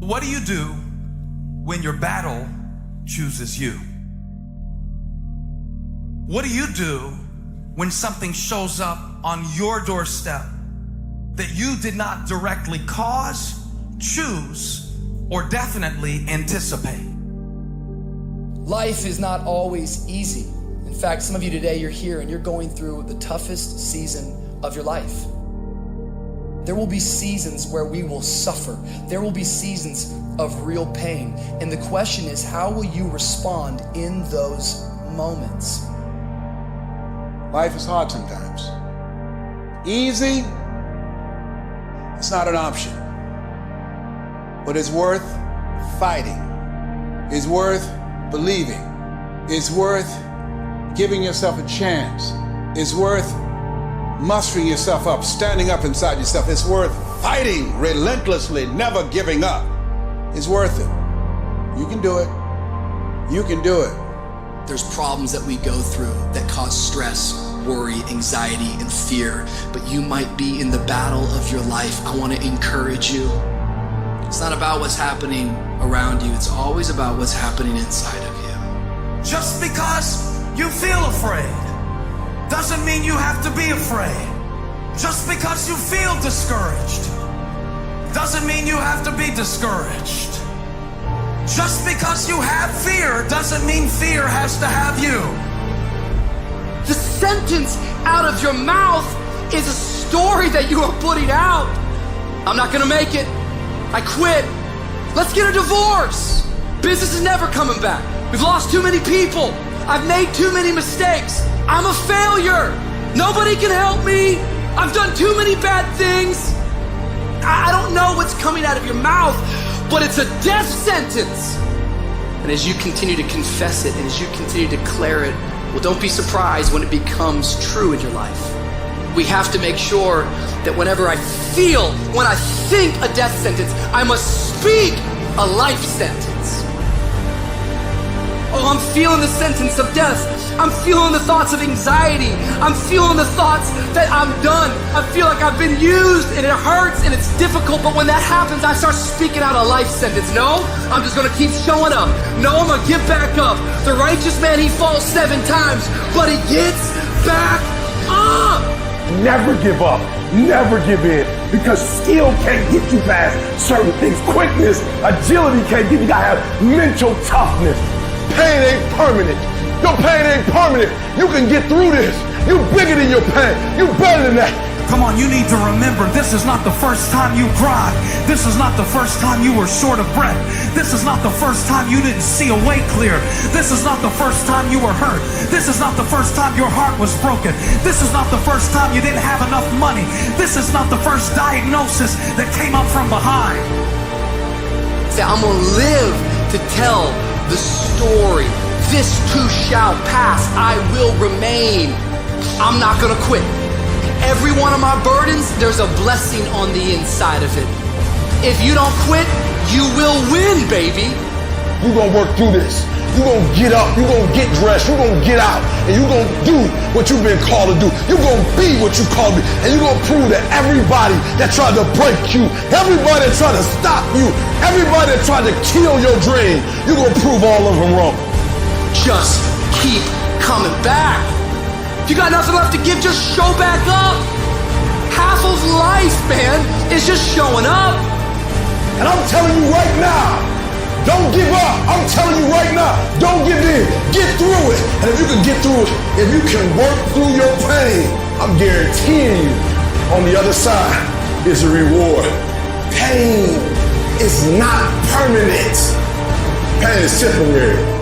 What do you do when your battle chooses you? What do you do when something shows up on your doorstep that you did not directly cause, choose, or definitely anticipate? Life is not always easy. In fact, some of you today, you're here and you're going through the toughest season of your life. There will be seasons where we will suffer. There will be seasons of real pain. And the question is, how will you respond in those moments? Life is hard sometimes. Easy, it's not an option. But it's worth fighting. It's worth believing. It's worth giving yourself a chance. It's worth mustering yourself up, standing up inside yourself. It's worth fighting relentlessly, never giving up. It's worth it. You can do it. You can do it. There's problems that we go through that cause stress, worry, anxiety, and fear, but you might be in the battle of your life. I want to encourage you. It's not about what's happening around you. It's always about what's happening inside of you. Just because you feel afraid doesn't mean you have to be afraid. Just because you feel discouraged doesn't mean you have to be discouraged. Just because you have fear doesn't mean fear has to have you. The sentence out of your mouth is a story that you are putting out. I'm not gonna make it. I quit. Let's get a divorce. Business is never coming back. We've lost too many people. I've made too many mistakes. I'm a failure. Nobody can help me. I've done too many bad things. I don't know what's coming out of your mouth, but it's a death sentence. And as you continue to confess it and as you continue to declare it, well, don't be surprised when it becomes true in your life. We have to make sure that whenever I think a death sentence, I must speak a life sentence. Oh, I'm feeling the sentence of death. I'm feeling the thoughts of anxiety. I'm feeling the thoughts that I'm done. I feel like I've been used and it hurts and it's difficult, but when that happens, I start speaking out a life sentence. No, I'm just gonna keep showing up. No, I'm gonna get back up. The righteous man, he falls 7 times, but he gets back up. Never give up. Never give in, because skill can't get you past certain things. Quickness, agility can't get you. You gotta have mental toughness. Pain ain't permanent. Your pain ain't permanent. You can get through this. You bigger than your pain. You better than that. Come on, you need to remember, this is not the first time you cried. This is not the first time you were short of breath. This is not the first time you didn't see a way clear. This is not the first time you were hurt. This is not the first time your heart was broken. This is not the first time you didn't have enough money. This is not the first diagnosis that came up from behind. Say, I'm gonna live to tell the story. This too shall pass. I will remain. I'm not gonna quit. Every one of my burdens, there's a blessing on the inside of it. If you don't quit, you will win, baby. You're gonna work through this. You're gonna get up. You're gonna get dressed. You're gonna get out. And you're gonna do what you've been called to do. You're gonna be what you called to be. And you're gonna prove that everybody that tried to break you, everybody that tried to stop you, everybody that tried to kill your dream, you're gonna prove all of them wrong. Just keep coming back. If you got nothing left to give, just show back up. Half of life, man, is just showing up. And I'm telling you right now, don't give up. I'm telling you right now, don't give in. Get through it. And if you can get through it, if you can work through your pain, I'm guaranteeing you on the other side is a reward. Pain is not permanent. Pain is temporary.